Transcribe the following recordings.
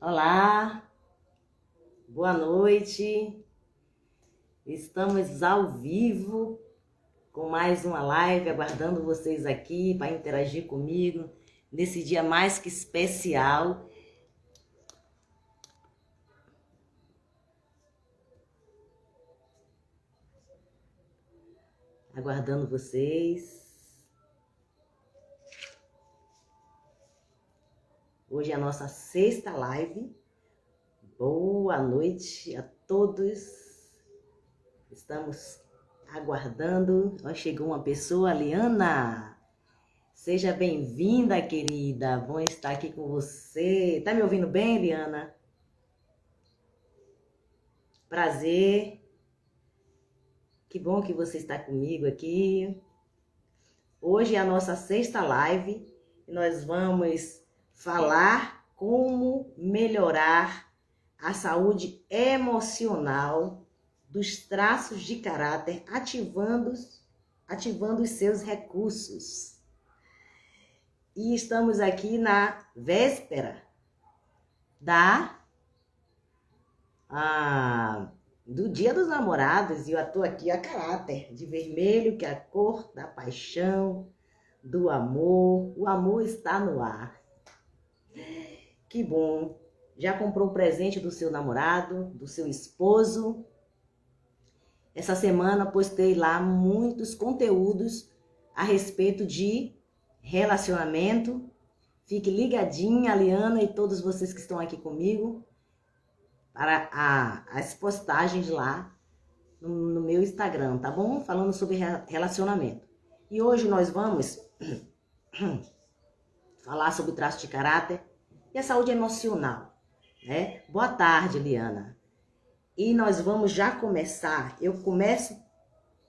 Olá, boa noite. Estamos ao vivo com mais uma live, aguardando vocês aqui para interagir comigo nesse dia mais que especial. Aguardando vocês. Hoje é a nossa sexta live. Boa noite a todos. Estamos aguardando. Ó, chegou uma pessoa, Liana. Seja bem-vinda, querida. Bom estar aqui com você. Tá me ouvindo bem, Liana? Prazer. Que bom que você está comigo aqui. Hoje é a nossa sexta live e nós vamos falar como melhorar a saúde emocional dos traços de caráter, ativando os seus recursos. E estamos aqui na véspera do Dia dos Namorados, e eu estou aqui a caráter de vermelho, que é a cor da paixão, do amor. O amor está no ar. Que bom! Já comprou o presente do seu namorado, do seu esposo? Essa semana postei lá muitos conteúdos a respeito de relacionamento. Fique ligadinha, Liana, e todos vocês que estão aqui comigo, para as postagens lá no meu Instagram, tá bom? Falando sobre relacionamento. E hoje nós vamos falar sobre traço de caráter e a saúde emocional, né? Boa tarde, Liana. E nós vamos já começar. Eu começo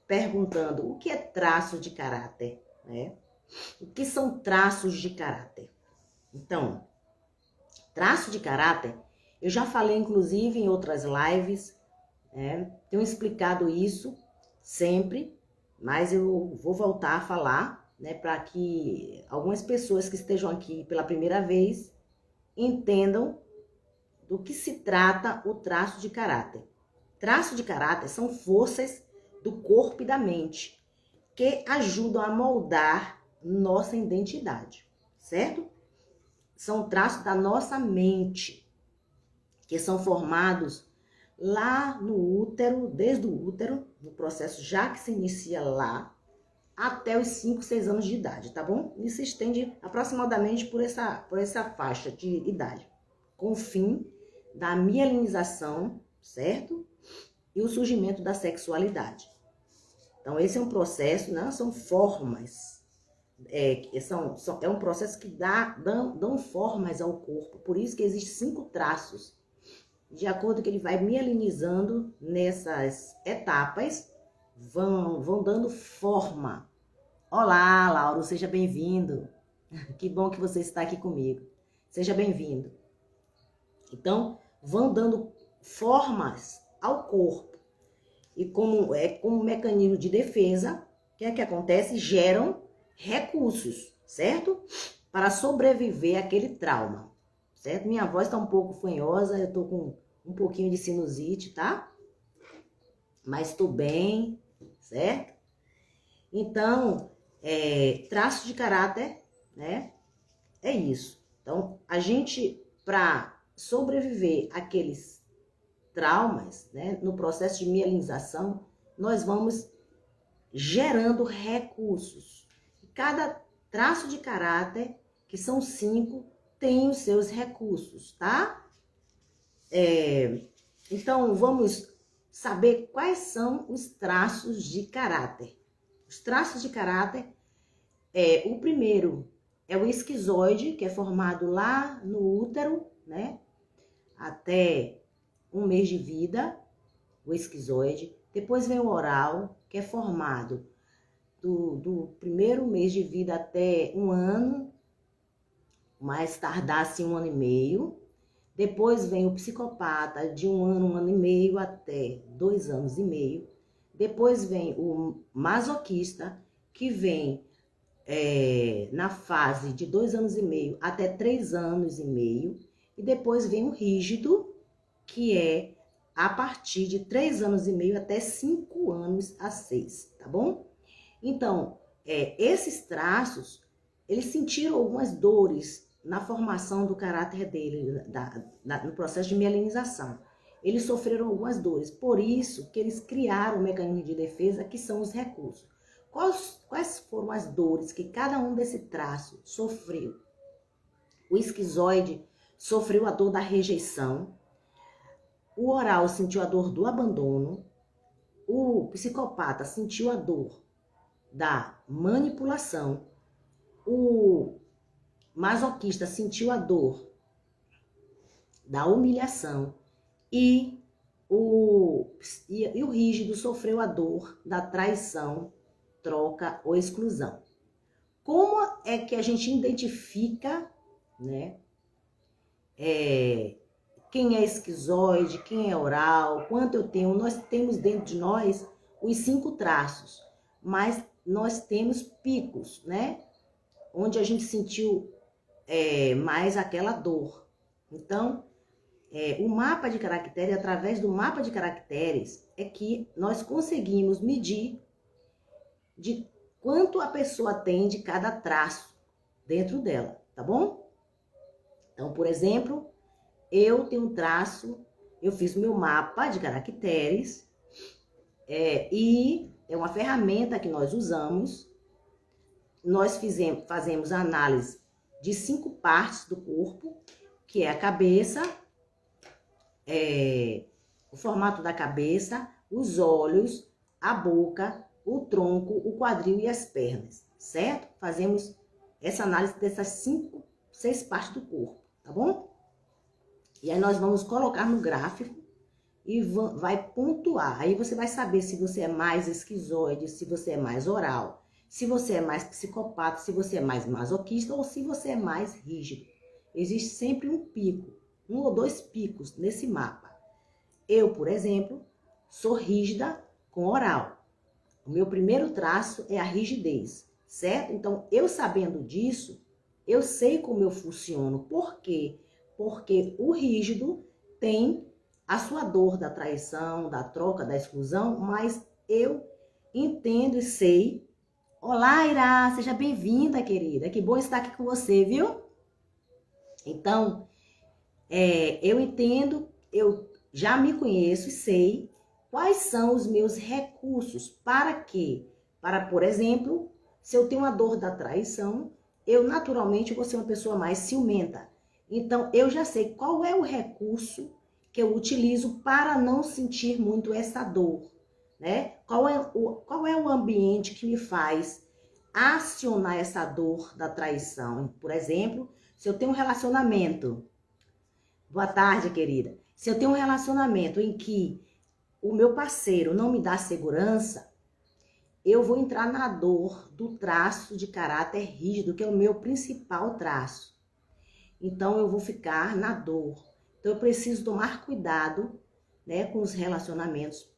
perguntando o que é traço de caráter, né? O que são traços de caráter? Então, traço de caráter, eu já falei inclusive em outras lives, né? Tenho explicado isso sempre, mas eu vou voltar a falar, né, para que algumas pessoas que estejam aqui pela primeira vez entendam do que se trata o traço de caráter. Traço de caráter são forças do corpo e da mente que ajudam a moldar nossa identidade, certo? São traços da nossa mente, que são formados lá no útero, desde o útero, no processo já que se inicia lá, até os 5, 6 anos de idade, tá bom? Isso se estende aproximadamente por essa faixa de idade, com o fim da mielinização, certo? E o surgimento da sexualidade. Então, esse é um processo, né? São formas, é um processo que dão formas ao corpo. Por isso que existem 5 traços. De acordo com que ele vai mielinizando nessas etapas, vão dando forma. Olá, Lauro, seja bem-vindo. Que bom que você está aqui comigo. Seja bem-vindo. Então, vão dando formas ao corpo. E como mecanismo de defesa, o que é que acontece? Geram recursos, certo? Para sobreviver àquele trauma, certo? Minha voz está um pouco fanhosa, eu tô com um pouquinho de sinusite, tá? Mas estou bem, certo? Então, traço de caráter, né? É isso. Então, a gente, para sobreviver àqueles traumas, né, no processo de mielinização, nós vamos gerando recursos. Cada traço de caráter, que são 5, tem os seus recursos, tá? Então, vamos saber quais são os traços de caráter. Os traços de caráter, o primeiro é o esquizoide, que é formado lá no útero, né? Até 1 mês de vida, o esquizoide. Depois vem o oral, que é formado do primeiro mês de vida até 1 ano, mais tardar-se 1 ano e meio. Depois vem o psicopata, de 1 ano, 1 ano e meio até 2 anos e meio. Depois vem o masoquista, que vem na fase de 2 anos e meio até 3 anos e meio. E depois vem o rígido, que é a partir de 3 anos e meio até 5 anos a 6, tá bom? Então, esses traços, eles sentiram algumas dores na formação do caráter dele, no processo de mielinização. Eles sofreram algumas dores, por isso que eles criaram um mecanismo de defesa, que são os recursos. Quais foram as dores que cada um desse traço sofreu? O esquizoide sofreu a dor da rejeição, o oral sentiu a dor do abandono, o psicopata sentiu a dor da manipulação, o masoquista sentiu a dor da humilhação e o rígido sofreu a dor da traição, troca ou exclusão. Como é que a gente identifica, né, quem é esquizoide, quem é oral, quanto eu tenho? Nós temos dentro de nós os 5 traços, mas nós temos picos, né? Onde a gente sentiu mais aquela dor. Então, o mapa de caracteres, através do mapa de caracteres, é que nós conseguimos medir de quanto a pessoa tem de cada traço dentro dela, tá bom? Então, por exemplo, eu tenho um traço, eu fiz o meu mapa de caracteres, e é uma ferramenta que nós usamos. Nós fazemos a análise de 5 partes do corpo, que é a cabeça, o formato da cabeça, os olhos, a boca, o tronco, o quadril e as pernas, certo? Fazemos essa análise dessas 6 partes do corpo, tá bom? E aí nós vamos colocar no gráfico e vai pontuar. Aí você vai saber se você é mais esquizoide, se você é mais oral, se você é mais psicopata, se você é mais masoquista ou se você é mais rígido. Existe sempre um pico, 1 ou 2 picos nesse mapa. Eu, por exemplo, sou rígida com oral. O meu primeiro traço é a rigidez, certo? Então, eu sabendo disso, eu sei como eu funciono. Por quê? Porque o rígido tem a sua dor da traição, da troca, da exclusão, mas eu entendo e sei. Olá, Ira, seja bem-vinda, querida. Que bom estar aqui com você, viu? Então, eu entendo, eu já me conheço e sei quais são os meus recursos. Para quê? Para, por exemplo, se eu tenho uma dor da traição, eu naturalmente vou ser uma pessoa mais ciumenta. Então, eu já sei qual é o recurso que eu utilizo para não sentir muito essa dor, né? Qual é o ambiente que me faz acionar essa dor da traição? Por exemplo, se eu tenho um relacionamento... Boa tarde, querida. Se eu tenho um relacionamento em que o meu parceiro não me dá segurança, eu vou entrar na dor do traço de caráter rígido, que é o meu principal traço. Então, eu vou ficar na dor. Então, eu preciso tomar cuidado, né, com os relacionamentos,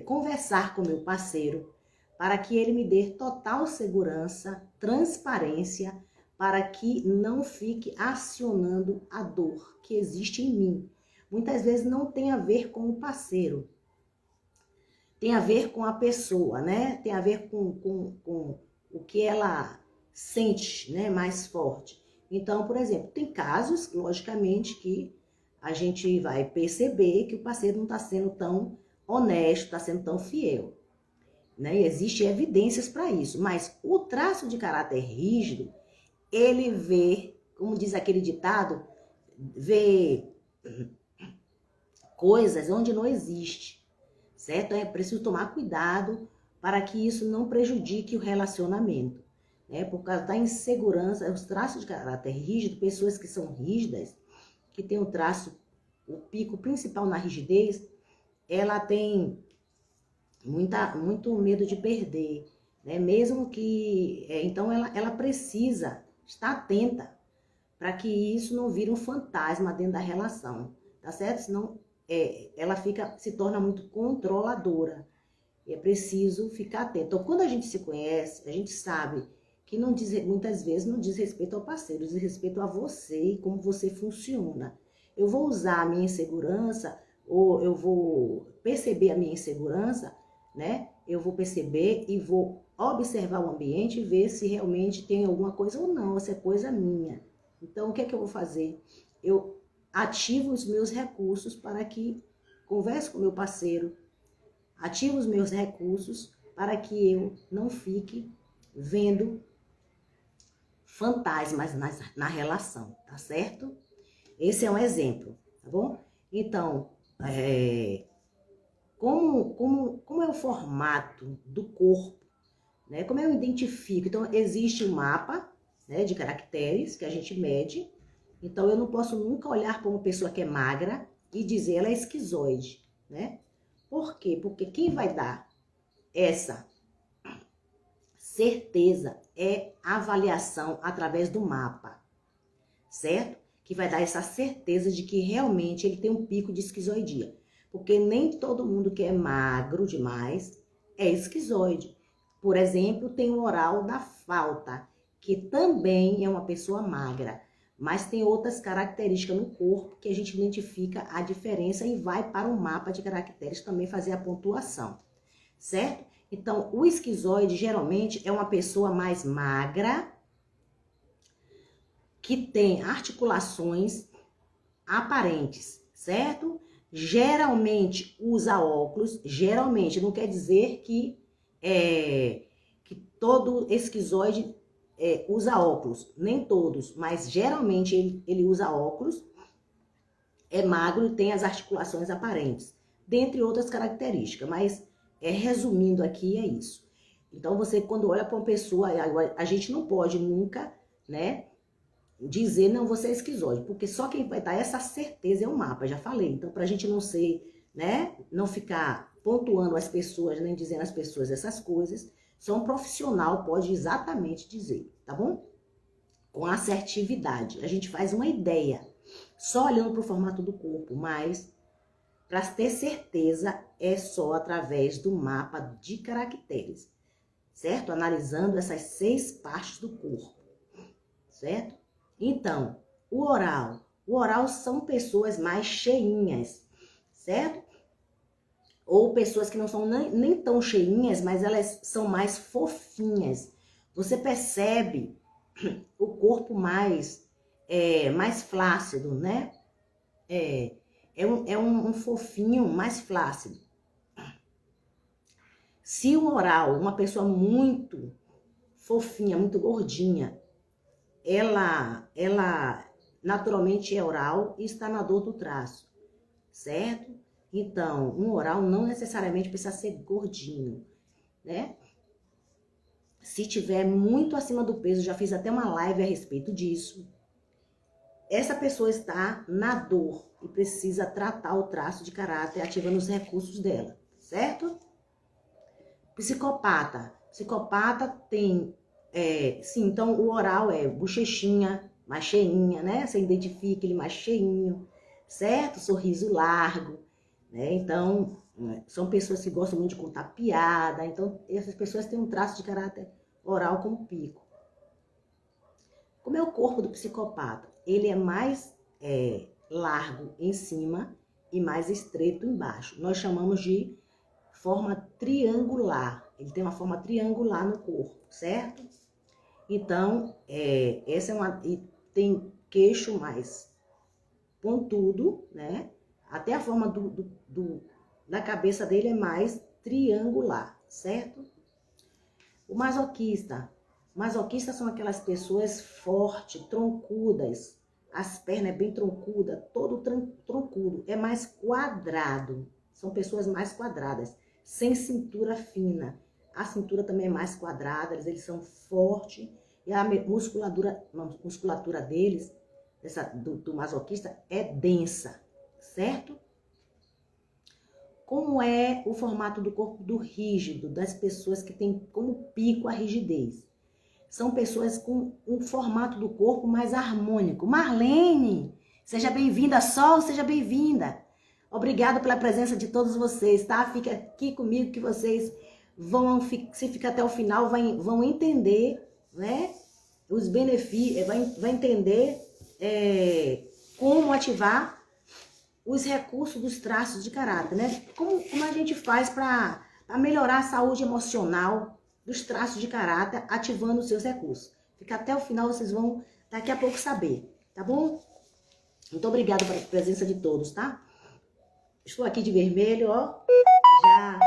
conversar com o meu parceiro, para que ele me dê total segurança, transparência, para que não fique acionando a dor que existe em mim. Muitas vezes não tem a ver com o parceiro, tem a ver com a pessoa, né? Tem a ver com o que ela sente, né, mais forte. Então, por exemplo, tem casos, logicamente, que a gente vai perceber que o parceiro não está sendo tão honesto, está sendo tão fiel, né? E existem evidências para isso. Mas o traço de caráter rígido, ele vê, como diz aquele ditado, vê coisas onde não existe, certo? É preciso tomar cuidado para que isso não prejudique o relacionamento, né? Por causa da insegurança, os traços de caráter rígido, pessoas que são rígidas, que tem o traço, o pico principal na rigidez, ela tem muito medo de perder, né? Mesmo que... então, ela precisa estar atenta para que isso não vire um fantasma dentro da relação, tá certo? Senão ela se torna muito controladora. E é preciso ficar atento. Então, quando a gente se conhece, a gente sabe que não diz, muitas vezes não diz respeito ao parceiro, diz respeito a você e como você funciona. Eu vou usar a minha insegurança, ou eu vou perceber a minha insegurança, né? Eu vou perceber e vou observar o ambiente e ver se realmente tem alguma coisa ou não, essa é coisa minha. Então, o que é que eu vou fazer? Eu ativo os meus recursos para que converse com o meu parceiro, ativo os meus recursos para que eu não fique vendo fantasmas na relação, tá certo? Esse é um exemplo, tá bom? Então, como é o formato do corpo, né? Como eu identifico? Então, existe um mapa, né, de caracteres que a gente mede. Então, eu não posso nunca olhar para uma pessoa que é magra e dizer ela é esquizoide, né? Por quê? Porque quem vai dar essa certeza é a avaliação através do mapa, certo? Que vai dar essa certeza de que realmente ele tem um pico de esquizoidia. Porque nem todo mundo que é magro demais é esquizoide. Por exemplo, tem o oral da falta, que também é uma pessoa magra, mas tem outras características no corpo que a gente identifica a diferença e vai para o mapa de caracteres também fazer a pontuação, certo? Então, o esquizoide geralmente é uma pessoa mais magra, que tem articulações aparentes, certo? Geralmente usa óculos, geralmente, não quer dizer que todo esquizoide usa óculos, nem todos, mas geralmente ele usa óculos, é magro e tem as articulações aparentes, dentre outras características, mas resumindo aqui é isso. Então você quando olha para uma pessoa, a gente não pode nunca, né, dizer, não, você é esquizoide, porque só quem vai dar essa certeza é o mapa, já falei. Então, pra gente não ser, né, não ficar pontuando as pessoas, nem dizendo às pessoas essas coisas, só um profissional pode exatamente dizer, tá bom? Com assertividade. A gente faz uma ideia, só olhando pro formato do corpo, mas para ter certeza é só através do mapa de caracteres, certo? Analisando essas 6 partes do corpo, certo? Então, o oral são pessoas mais cheinhas, certo? Ou pessoas que não são nem tão cheinhas, mas elas são mais fofinhas. Você percebe o corpo mais flácido, né? É um fofinho mais flácido. Se o oral, uma pessoa muito fofinha, muito gordinha, ela naturalmente é oral e está na dor do traço, certo? Então, um oral não necessariamente precisa ser gordinho, né? Se tiver muito acima do peso, já fiz até uma live a respeito disso, essa pessoa está na dor e precisa tratar o traço de caráter ativando os recursos dela, certo? Psicopata tem, sim, então o oral é bochechinha, mais cheinha, né? Você identifica ele mais cheinho, certo? Sorriso largo, né? Então, são pessoas que gostam muito de contar piada. Então, essas pessoas têm um traço de caráter oral como pico. Como é o corpo do psicopata? Ele é mais largo em cima e mais estreito embaixo. Nós chamamos de forma triangular. Ele tem uma forma triangular no corpo, certo? Então, essa é uma... E tem queixo mais pontudo, né? Até a forma da cabeça dele é mais triangular, certo? O masoquista. Masoquistas são aquelas pessoas fortes, troncudas. As pernas é bem troncuda, todo troncudo. É mais quadrado. São pessoas mais quadradas, sem cintura fina. A cintura também é mais quadrada, eles são fortes. E a musculatura deles, do masoquista, é densa, certo? Como é o formato do corpo do rígido, das pessoas que têm como pico a rigidez? São pessoas com um formato do corpo mais harmônico. Marlene, seja bem-vinda, Sol, seja bem-vinda. Obrigada pela presença de todos vocês, tá? Fica aqui comigo que vocês vão, se ficar até o final, vão entender, né? Os benefícios, vai entender como ativar os recursos dos traços de caráter, né? Como a gente faz para melhorar a saúde emocional dos traços de caráter, ativando os seus recursos. Fica até o final, vocês vão daqui a pouco saber, tá bom? Muito obrigada pela presença de todos, tá? Estou aqui de vermelho, ó, já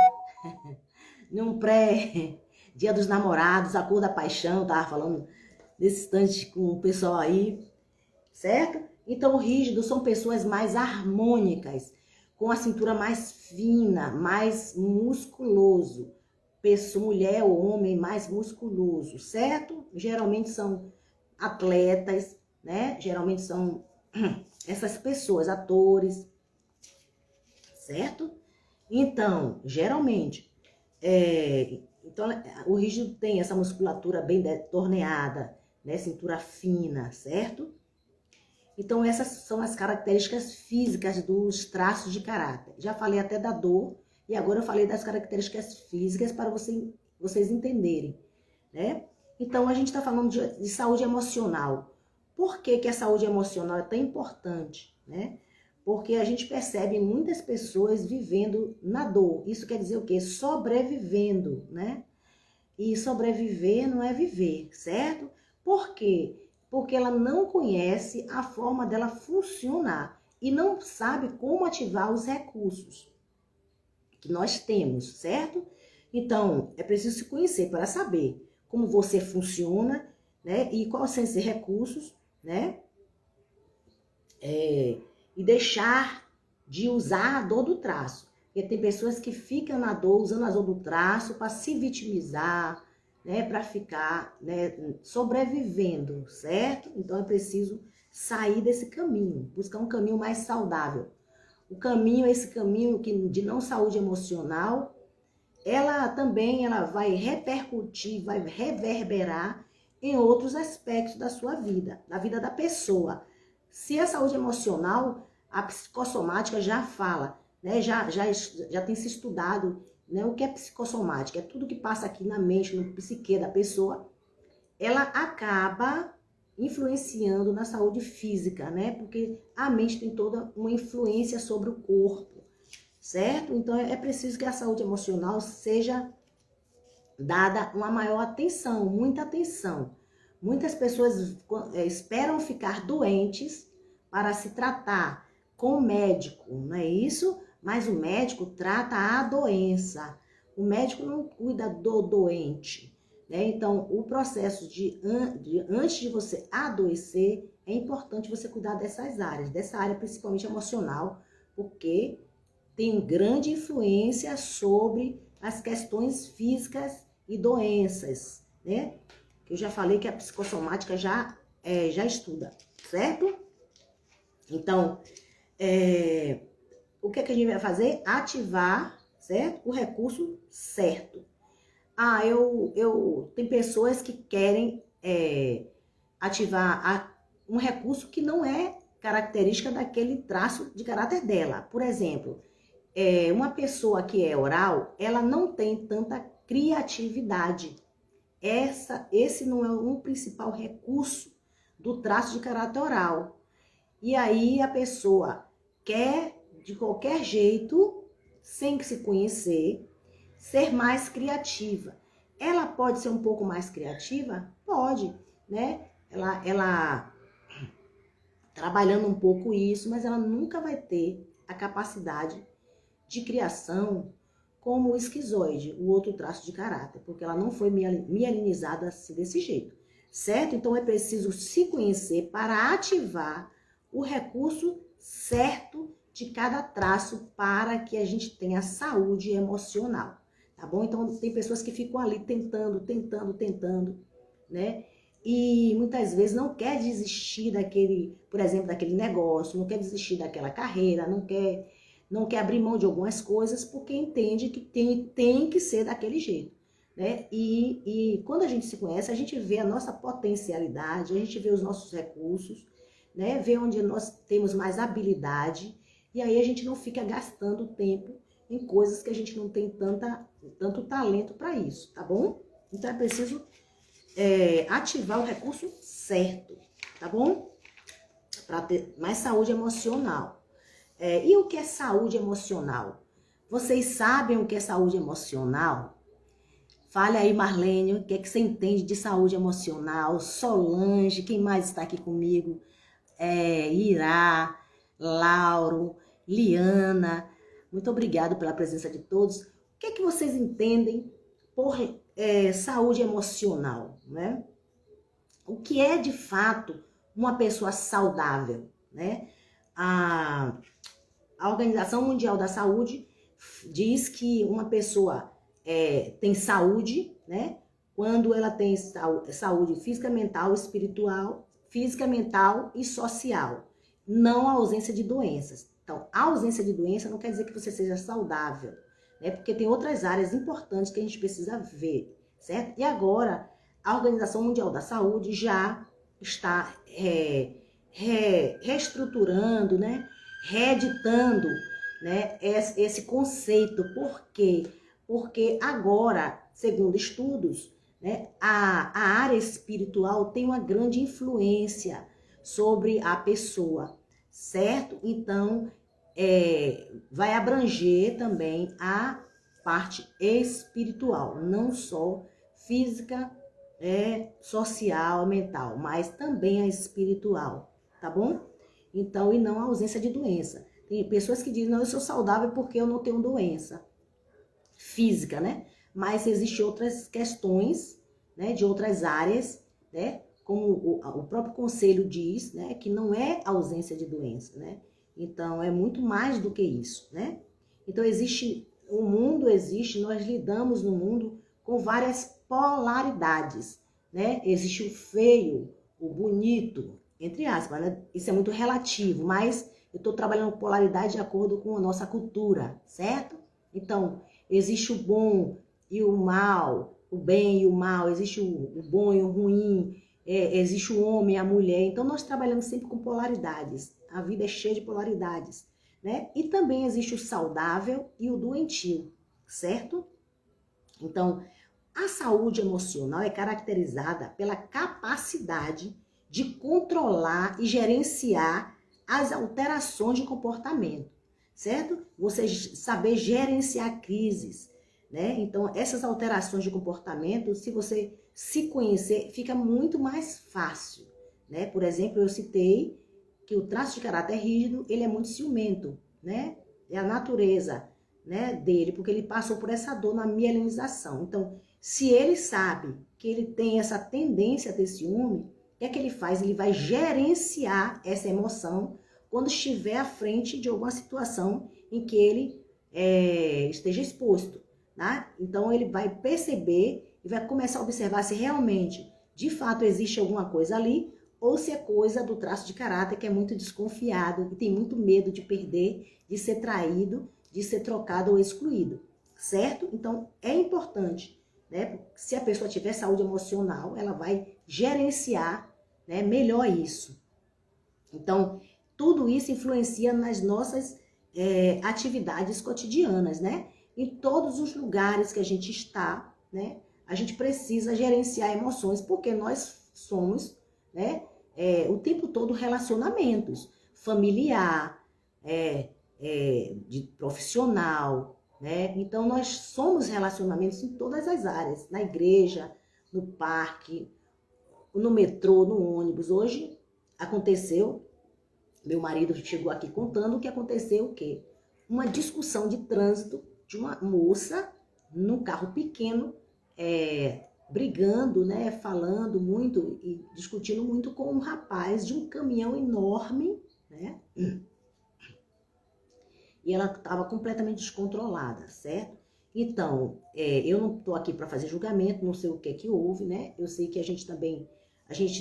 num pré-dia dos namorados, a cor da paixão, tava falando nesse instante com o pessoal aí, certo? Então, o rígido são pessoas mais harmônicas, com a cintura mais fina, mais musculoso. Pessoa, mulher ou homem mais musculoso, certo? Geralmente são atletas, né? Geralmente são essas pessoas, atores, certo? Então, geralmente, então, o rígido tem essa musculatura bem torneada, né? Cintura fina, certo? Então, essas são as características físicas dos traços de caráter. Já falei até da dor, e agora eu falei das características físicas para vocês entenderem, né? Então, a gente está falando de saúde emocional. Por que a saúde emocional é tão importante, né? Porque a gente percebe muitas pessoas vivendo na dor. Isso quer dizer o quê? Sobrevivendo, né? E sobreviver não é viver, certo? Por quê? Porque ela não conhece a forma dela funcionar e não sabe como ativar os recursos que nós temos, certo? Então, é preciso se conhecer para saber como você funciona, né? E quais são esses recursos, né? E deixar de usar a dor do traço. Porque tem pessoas que ficam na dor, usando a dor do traço para se vitimizar, né, para ficar, né, sobrevivendo, certo? Então é preciso sair desse caminho, buscar um caminho mais saudável. O caminho, esse caminho de não saúde emocional, ela também vai repercutir, vai reverberar em outros aspectos da sua vida, da vida da pessoa. Se a saúde emocional, a psicossomática já fala, né, já tem se estudado, né, o que é psicossomática, é tudo que passa aqui na mente, no psique da pessoa, ela acaba influenciando na saúde física, né, porque a mente tem toda uma influência sobre o corpo, certo? Então é preciso que a saúde emocional seja dada uma maior atenção, muita atenção. Muitas pessoas esperam ficar doentes para se tratar com o médico, não é isso? Mas o médico trata a doença. O médico não cuida do doente, né? Então, o processo antes de você adoecer, é importante você cuidar dessas áreas, dessa área principalmente emocional, porque tem grande influência sobre as questões físicas e doenças, né? Que eu já falei que a psicossomática já estuda, certo? Então, o que a gente vai fazer? Ativar, certo? O recurso certo. Tem pessoas que querem ativar um recurso que não é característica daquele traço de caráter dela. Por exemplo, uma pessoa que é oral, ela não tem tanta criatividade. Esse não é um principal recurso do traço de caráter oral. E aí a pessoa quer, de qualquer jeito, sem se conhecer, ser mais criativa. Ela pode ser um pouco mais criativa? Pode, né? Ela trabalhando um pouco isso, mas ela nunca vai ter a capacidade de criação como o esquizoide, o outro traço de caráter, porque ela não foi mielinizada assim desse jeito, certo? Então é preciso se conhecer para ativar o recurso certo de cada traço para que a gente tenha saúde emocional, tá bom? Então tem pessoas que ficam ali tentando, né? E muitas vezes não quer desistir por exemplo, daquele negócio, não quer desistir daquela carreira, não quer abrir mão de algumas coisas porque entende que tem que ser daquele jeito, né? E quando a gente se conhece, a gente vê a nossa potencialidade, a gente vê os nossos recursos, né? Vê onde nós temos mais habilidade e aí a gente não fica gastando tempo em coisas que a gente não tem tanto talento para isso, tá bom? Então é preciso ativar o recurso certo, tá bom? Para ter mais saúde emocional. E o que é saúde emocional? Vocês sabem o que é saúde emocional? Fale aí, Marlene, o que é que você entende de saúde emocional? Solange, quem mais está aqui comigo? Irá, Lauro, Liana, muito obrigado pela presença de todos. O que é que vocês entendem por saúde emocional, né? O que é, de fato, uma pessoa saudável, né? A Organização Mundial da Saúde diz que uma pessoa tem saúde, né? Quando ela tem saúde física, mental, espiritual, física, mental e social. Não a ausência de doenças. Então, a ausência de doença não quer dizer que você seja saudável, né? Porque tem outras áreas importantes que a gente precisa ver, certo? E agora, a Organização Mundial da Saúde já está reestruturando, né? Reeditando, né, esse conceito. Por quê? Porque agora, segundo estudos, né, a área espiritual tem uma grande influência sobre a pessoa, certo? Então, vai abranger também a parte espiritual, não só física, social, mental, mas também a espiritual, tá bom? Então, e não a ausência de doença. Tem pessoas que dizem, não, eu sou saudável porque eu não tenho doença física, né? Mas existem outras questões, né, de outras áreas, né? Como o próprio conselho diz, né, que não é ausência de doença, né? Então, é muito mais do que isso, né? Então, o mundo existe, nós lidamos no mundo com várias polaridades, né? Existe o feio, o bonito, entre aspas, né? Isso é muito relativo, mas eu estou trabalhando com polaridade de acordo com a nossa cultura, certo? Então, existe o bom e o mal, o bem e o mal, existe o bom e o ruim, existe o homem e a mulher. Então, nós trabalhamos sempre com polaridades. A vida é cheia de polaridades, né? E também existe o saudável e o doentio, certo? Então, a saúde emocional é caracterizada pela capacidade de controlar e gerenciar as alterações de comportamento, certo? Você saber gerenciar crises, né? Então, essas alterações de comportamento, se você se conhecer, fica muito mais fácil, né? Por exemplo, eu citei que o traço de caráter rígido, ele é muito ciumento, né? É a natureza, né, dele, porque ele passou por essa dor na mielinização. Então, se ele sabe que ele tem essa tendência a ter ciúme, o que é que ele faz? Ele vai gerenciar essa emoção quando estiver à frente de alguma situação em que ele esteja exposto, né? Então, ele vai perceber e vai começar a observar se realmente, de fato, existe alguma coisa ali ou se é coisa do traço de caráter que é muito desconfiado e tem muito medo de perder, de ser traído, de ser trocado ou excluído, certo? Então, é importante, né? Se a pessoa tiver saúde emocional, ela vai gerenciar, né, melhor isso. Então, tudo isso influencia nas nossas atividades cotidianas, né? Em todos os lugares que a gente está, né? A gente precisa gerenciar emoções, porque nós somos, né, o tempo todo relacionamentos, familiar, de profissional, né? Então, nós somos relacionamentos em todas as áreas, na igreja, no parque, no metrô, no ônibus. Hoje aconteceu, meu marido chegou aqui contando que aconteceu o quê? Uma discussão de trânsito de uma moça num carro pequeno, brigando, né, falando muito e discutindo muito com um rapaz de um caminhão enorme, né? E ela estava completamente descontrolada, certo? Então, eu não estou aqui para fazer julgamento, não sei o que é que houve, né? Eu sei que a gente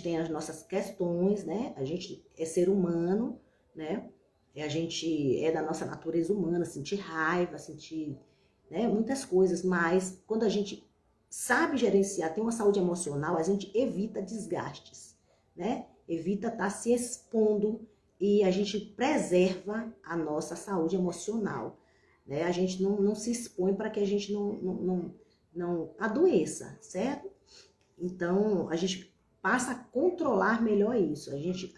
tem as nossas questões, né? A gente é ser humano, né? A gente é da nossa natureza humana, sentir raiva, sentir, né, muitas coisas, mas quando a gente sabe gerenciar, tem uma saúde emocional, a gente evita desgastes, né? Evita estar se expondo e a gente preserva a nossa saúde emocional, né? A gente não se expõe para que a gente não adoeça, certo? Então, a gente passa a controlar melhor isso. A gente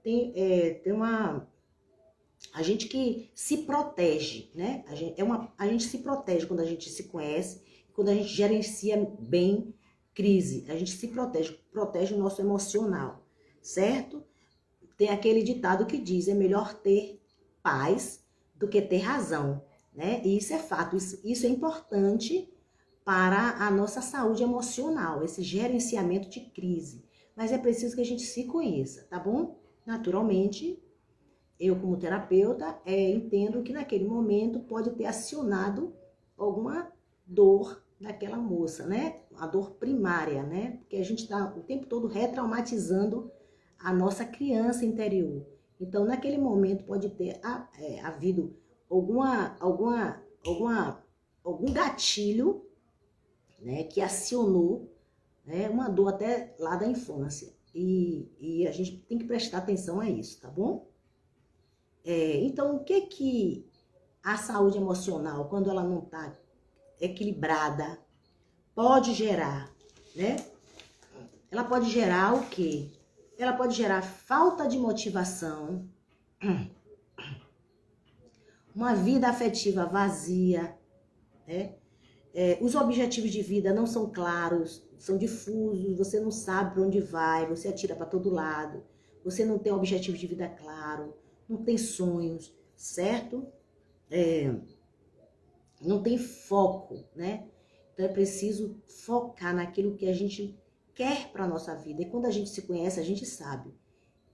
tem uma... A gente que se protege, né? A gente se protege quando a gente se conhece, quando a gente gerencia bem crise. A gente se protege o nosso emocional, certo? Tem aquele ditado que diz, é melhor ter paz do que ter razão, né? E isso é fato, isso é importante para a nossa saúde emocional, esse gerenciamento de crise. Mas é preciso que a gente se conheça, tá bom? Naturalmente, eu como terapeuta, entendo que naquele momento pode ter acionado alguma dor daquela moça, né? A dor primária, né? Porque a gente está o tempo todo retraumatizando a nossa criança interior. Então, naquele momento pode ter havido algum gatilho, né, que acionou, né, uma dor até lá da infância. E a gente tem que prestar atenção a isso, tá bom? Então, o que a saúde emocional, quando ela não está equilibrada, pode gerar, né? Ela pode gerar o quê? Ela pode gerar falta de motivação, uma vida afetiva vazia, né? Os objetivos de vida não são claros, são difusos, você não sabe para onde vai, você atira para todo lado, você não tem objetivo de vida claro, não tem sonhos, certo? Não tem foco, né? Então é preciso focar naquilo que a gente quer para a nossa vida. E quando a gente se conhece, a gente sabe,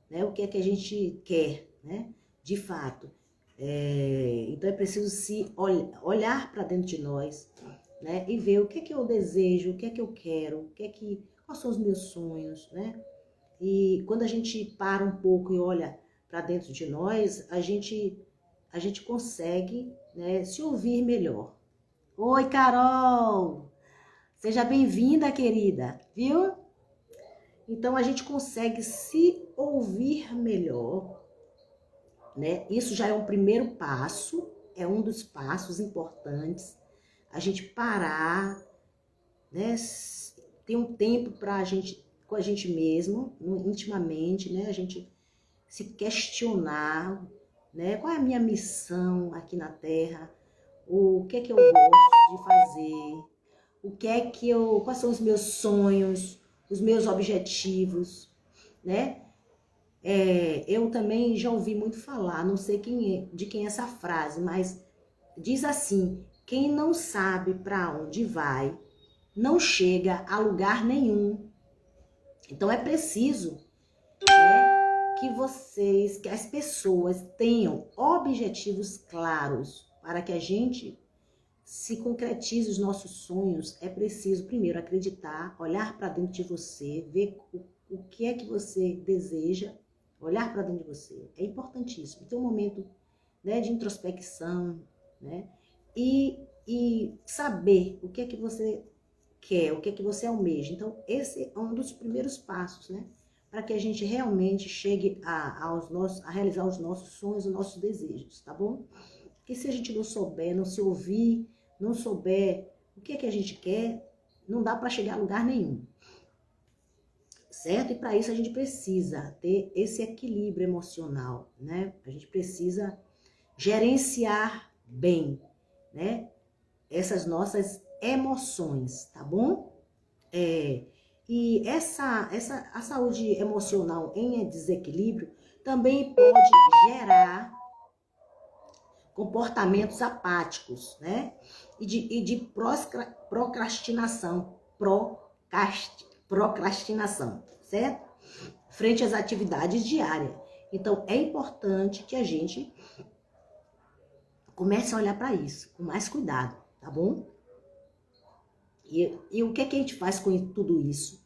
né, o que é que a gente quer, né? De fato. Então é preciso se olhar para dentro de nós, né? E ver o que é que eu desejo, o que é que eu quero, quais são os meus sonhos, né? E quando a gente para um pouco e olha para dentro de nós, a gente consegue, né, se ouvir melhor. Oi, Carol! Seja bem-vinda, querida, viu? Então a gente consegue se ouvir melhor, né? Isso já é um primeiro passo, é um dos passos importantes. A gente parar, né? Ter um tempo para a gente, com a gente mesmo, intimamente, né? A gente se questionar, né? Qual é a minha missão aqui na Terra? O que é que eu gosto de fazer? Quais são os meus sonhos, os meus objetivos, né? Eu também já ouvi muito falar, não sei de quem é essa frase, mas diz assim: quem não sabe para onde vai, não chega a lugar nenhum. Então é preciso, né, que as pessoas tenham objetivos claros para que a gente se concretize os nossos sonhos. É preciso primeiro acreditar, olhar para dentro de você, ver o que é que você deseja, olhar para dentro de você. É importantíssimo. Ter um momento, né, de introspecção, né? E saber o que é que você quer, o que é que você almeja. Então, esse é um dos primeiros passos, né? Para que a gente realmente chegue a realizar os nossos sonhos, os nossos desejos, tá bom? Porque se a gente não souber, não se ouvir, não souber o que é que a gente quer, não dá para chegar a lugar nenhum. Certo? E para isso a gente precisa ter esse equilíbrio emocional, né? A gente precisa gerenciar bem, né, essas nossas emoções, tá bom? E a saúde emocional em desequilíbrio também pode gerar comportamentos apáticos, né? E de procrastinação, procrastinação, certo? Frente às atividades diárias. Então, é importante que a gente comece a olhar para isso com mais cuidado, tá bom? E o que é que a gente faz com tudo isso?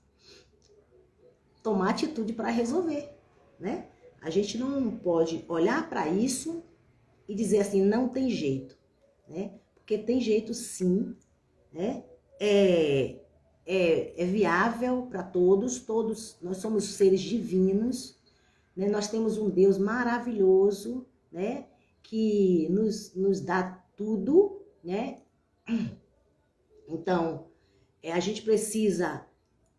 Tomar atitude para resolver, né? A gente não pode olhar para isso e dizer assim, não tem jeito, né? Porque tem jeito sim, né? É viável para todos, nós somos seres divinos, né? Nós temos um Deus maravilhoso, né? Que nos dá tudo, né? Então, a gente precisa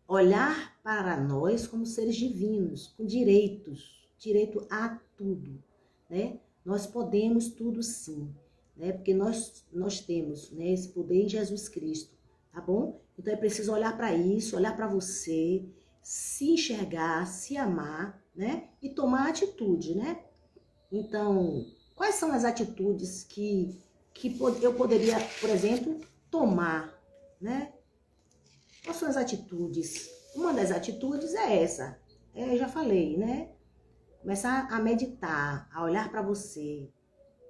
olhar para nós como seres divinos, com direitos, direito a tudo, né? Nós podemos tudo sim, né? Porque nós temos, né, esse poder em Jesus Cristo, tá bom? Então é preciso olhar para isso, olhar para você, se enxergar, se amar, né? E tomar atitude, né? Então, quais são as atitudes que eu poderia, por exemplo, tomar, né? Quais são as atitudes? Uma das atitudes é essa, eu já falei, né? Começar a meditar, a olhar para você,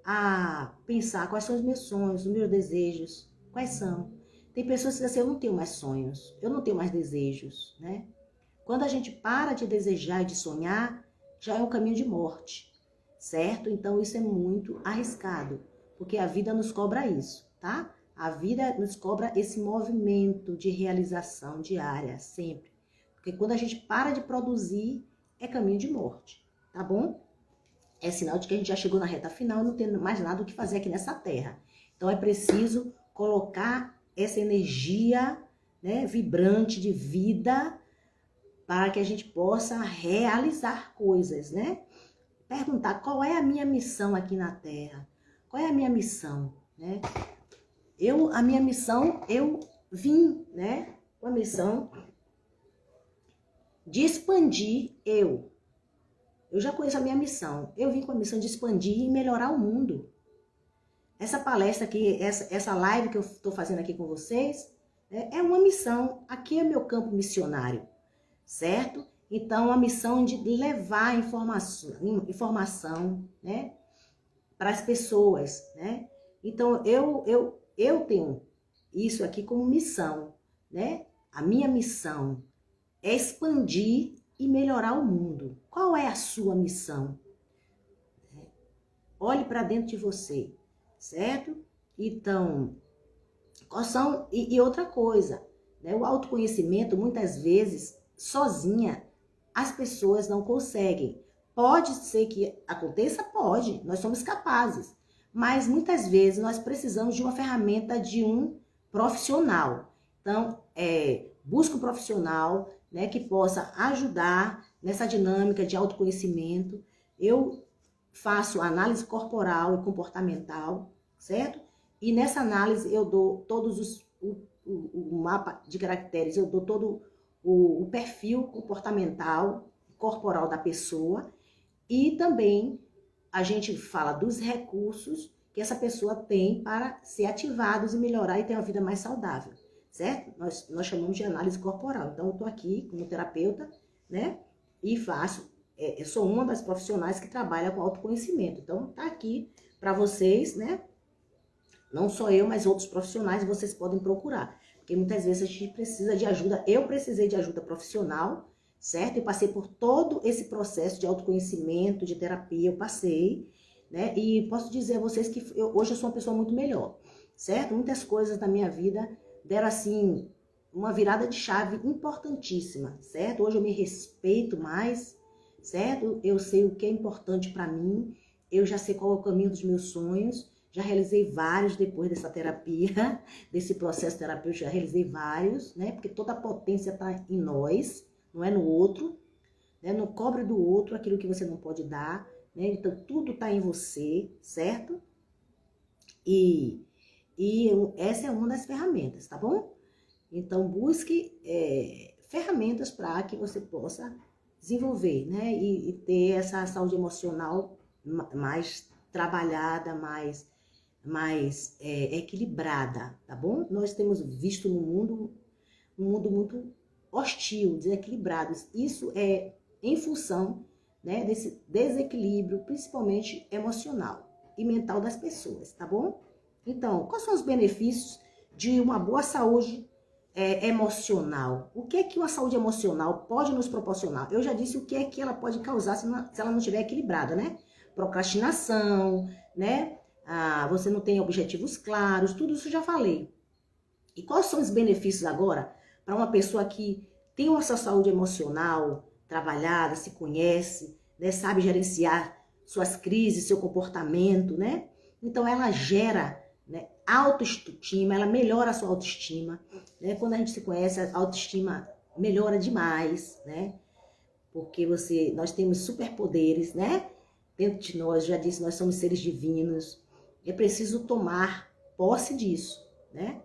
a pensar quais são os meus sonhos, os meus desejos, quais são. Tem pessoas que dizem assim, eu não tenho mais sonhos, eu não tenho mais desejos, né? Quando a gente para de desejar e de sonhar, já é um caminho de morte, certo? Então isso é muito arriscado, porque a vida nos cobra isso, tá? A vida nos cobra esse movimento de realização diária, sempre. Porque quando a gente para de produzir, é caminho de morte, tá bom? É sinal de que a gente já chegou na reta final e não tem mais nada o que fazer aqui nessa terra. Então é preciso colocar essa energia, né, vibrante de vida para que a gente possa realizar coisas, né? Perguntar qual é a minha missão aqui na terra? Qual é a minha missão, né? A minha missão, eu vim, né, com a missão de expandir eu. Eu já conheço a minha missão. Eu vim com a missão de expandir e melhorar o mundo. Essa palestra aqui, essa live que eu estou fazendo aqui com vocês, é uma missão. Aqui é meu campo missionário, certo? Então, a missão de levar informação, né, para as pessoas, né? Então, eu tenho isso aqui como missão, né? A minha missão é expandir e melhorar o mundo. Qual é a sua missão? Olhe para dentro de você, certo? Então, quais são... E outra coisa, né? O autoconhecimento, muitas vezes, sozinha, as pessoas não conseguem. Pode ser que aconteça? Pode, nós somos capazes. Mas muitas vezes nós precisamos de uma ferramenta de um profissional. Então, busca um profissional, né, que possa ajudar nessa dinâmica de autoconhecimento. Eu faço análise corporal e comportamental, certo? E nessa análise eu dou todos o mapa de caracteres, eu dou todo o perfil comportamental, corporal da pessoa, e também a gente fala dos recursos que essa pessoa tem para ser ativados e melhorar e ter uma vida mais saudável, certo? Nós chamamos de análise corporal. Então, eu estou aqui como terapeuta, né? E faço, eu sou uma das profissionais que trabalha com autoconhecimento. Então, tá aqui para vocês, né? Não só eu, mas outros profissionais vocês podem procurar. Porque muitas vezes a gente precisa de ajuda. Eu precisei de ajuda profissional, certo? Eu passei por todo esse processo de autoconhecimento, de terapia, eu passei, né? E posso dizer a vocês que hoje eu sou uma pessoa muito melhor, certo? Muitas coisas da minha vida deram, assim, uma virada de chave importantíssima, certo? Hoje eu me respeito mais, certo? Eu sei o que é importante para mim, eu já sei qual é o caminho dos meus sonhos, já realizei vários depois dessa terapia, desse processo terapêutico, já realizei vários, né? Porque toda a potência está em nós, não é no outro, né? Não cobre do outro aquilo que você não pode dar, né? Então, tudo está em você, certo? E essa é uma das ferramentas, tá bom? Então, busque ferramentas para que você possa desenvolver, né? E ter essa saúde emocional mais trabalhada, mais equilibrada, tá bom? Nós temos visto no mundo um mundo muito hostil, desequilibrado. Isso é em função, né, desse desequilíbrio, principalmente emocional e mental das pessoas, tá bom? Então, quais são os benefícios de uma boa saúde emocional? O que é que uma saúde emocional pode nos proporcionar? Eu já disse o que é que ela pode causar se ela não estiver equilibrada, né? Procrastinação, né? Você não tem objetivos claros, tudo isso eu já falei. E quais são os benefícios agora para uma pessoa que tem uma sua saúde emocional trabalhada, se conhece, né, sabe gerenciar suas crises, seu comportamento, né? Então ela gera né? Autoestima, ela melhora a sua autoestima, né? Quando a gente se conhece, a autoestima melhora demais, né? Porque nós temos superpoderes, né? Dentro de nós, já disse, nós somos seres divinos. É preciso tomar posse disso, né?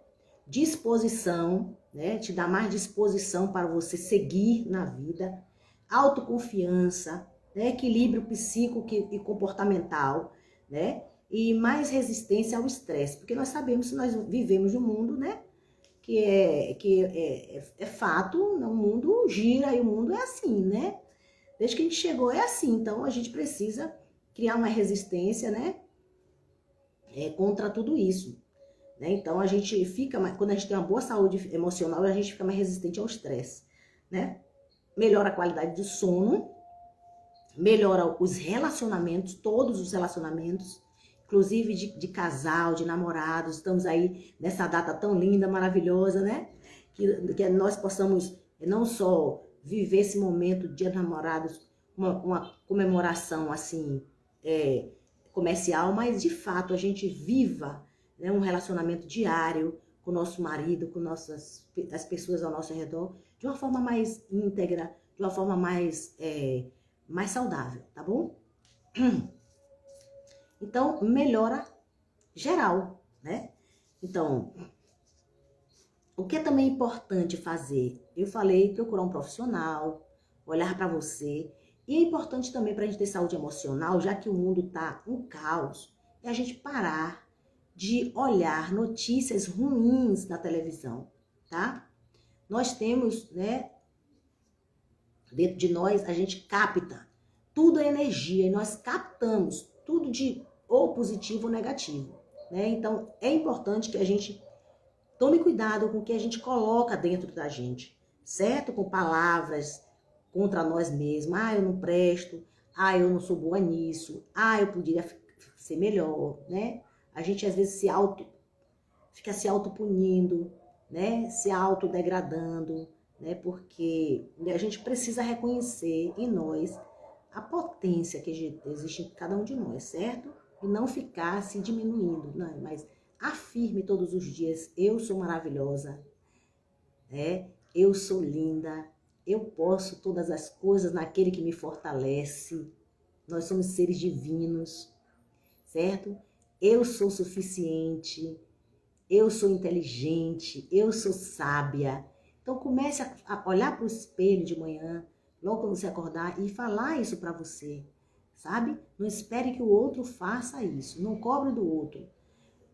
Disposição, né? Te dá mais disposição para você seguir na vida. Autoconfiança, né? Equilíbrio psíquico e comportamental, né? E mais resistência ao estresse, porque nós sabemos que nós vivemos num mundo, né? Que é fato, o mundo gira e o mundo é assim, né? Desde que a gente chegou é assim, então a gente precisa criar uma resistência, né? Contra tudo isso, né? Então a gente fica, quando a gente tem uma boa saúde emocional, a gente fica mais resistente ao estresse, né? Melhora a qualidade do sono, melhora os relacionamentos, todos os relacionamentos, inclusive de casal, de namorados. Estamos aí nessa data tão linda, maravilhosa, né? Que nós possamos não só viver esse momento de Dia dos Namorados, uma comemoração assim, comercial, mas de fato a gente viva, né, um relacionamento diário com o nosso marido, com as pessoas ao nosso redor, de uma forma mais íntegra, de uma forma mais saudável, tá bom? Então, melhora geral, né? Então, o que é também importante fazer? Eu falei, procurar um profissional, olhar para você. E é importante também para a gente ter saúde emocional, já que o mundo tá um caos, é a gente parar de olhar notícias ruins na televisão, tá? Nós temos, né, dentro de nós, a gente capta, tudo é energia, e nós captamos tudo de ou positivo ou negativo, né? Então, é importante que a gente tome cuidado com o que a gente coloca dentro da gente, certo? Com palavras contra nós mesmos. Ah, eu não presto. Ah, eu não sou boa nisso. Ah, eu poderia ser melhor, né? A gente às vezes fica se autopunindo, né? Se autodegradando, né? Porque a gente precisa reconhecer em nós a potência que existe em cada um de nós, certo? E não ficar se diminuindo, não, mas afirme todos os dias, eu sou maravilhosa, né? Eu sou linda, eu posso todas as coisas naquele que me fortalece. Nós somos seres divinos, certo? Eu sou suficiente, eu sou inteligente, eu sou sábia. Então comece a olhar para o espelho de manhã, logo quando você acordar, e falar isso para você, sabe? Não espere que o outro faça isso, não cobre do outro.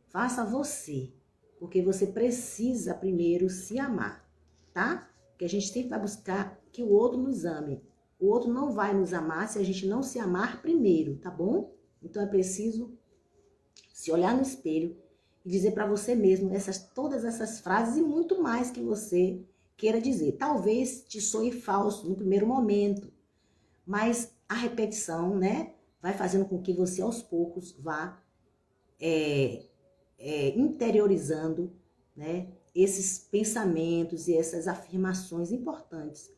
Faça você, porque você precisa primeiro se amar, tá? Porque a gente sempre vai buscar que o outro nos ame. O outro não vai nos amar se a gente não se amar primeiro, tá bom? Então é preciso se olhar no espelho e dizer para você mesmo todas essas frases e muito mais que você queira dizer. Talvez te soe falso no primeiro momento, mas a repetição, né, vai fazendo com que você aos poucos vá interiorizando, né, esses pensamentos e essas afirmações importantes,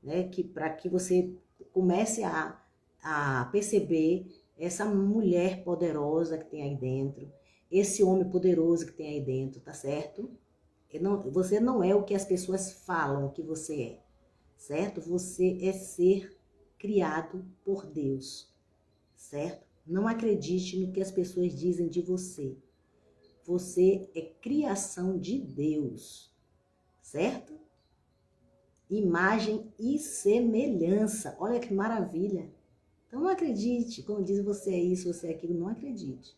né, para que você comece a perceber essa mulher poderosa que tem aí dentro, esse homem poderoso que tem aí dentro, tá certo? Você não é o que as pessoas falam que você é, certo? Você é ser criado por Deus, certo? Não acredite no que as pessoas dizem de você. Você é criação de Deus, certo? Imagem e semelhança. Olha que maravilha. Então não acredite, quando diz você é isso, você é aquilo, não acredite.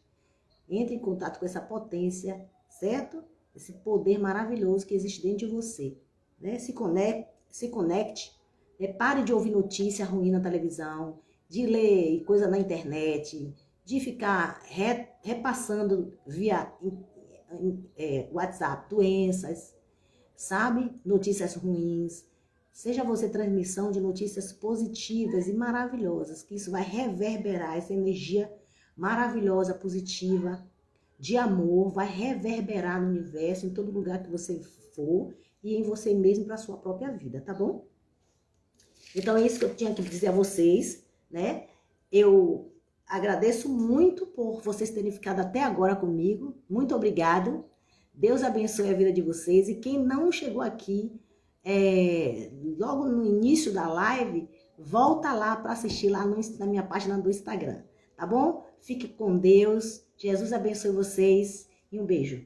Entre em contato com essa potência, certo? Esse poder maravilhoso que existe dentro de você, né? Se conecte, né? Pare de ouvir notícia ruim na televisão, de ler coisa na internet, de ficar repassando via WhatsApp doenças, sabe? Notícias ruins. Seja você transmissão de notícias positivas e maravilhosas, que isso vai reverberar essa energia maravilhosa, positiva, de amor, vai reverberar no universo, em todo lugar que você for e em você mesmo para a sua própria vida, tá bom? Então é isso que eu tinha que dizer a vocês, né? Eu agradeço muito por vocês terem ficado até agora comigo. Muito obrigado. Deus abençoe a vida de vocês. E quem não chegou aqui, logo no início da live, volta lá para assistir lá na minha página do Instagram. Tá bom? Fique com Deus. Jesus abençoe vocês. E um beijo.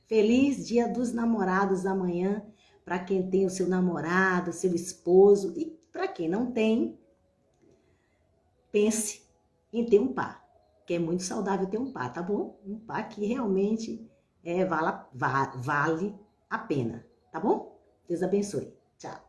Feliz Dia dos Namorados amanhã. Para quem tem o seu namorado, seu esposo. E para quem não tem, pense em ter um par, que é muito saudável ter um par, tá bom? Um par que realmente vale a pena, tá bom? Deus abençoe. Tchau.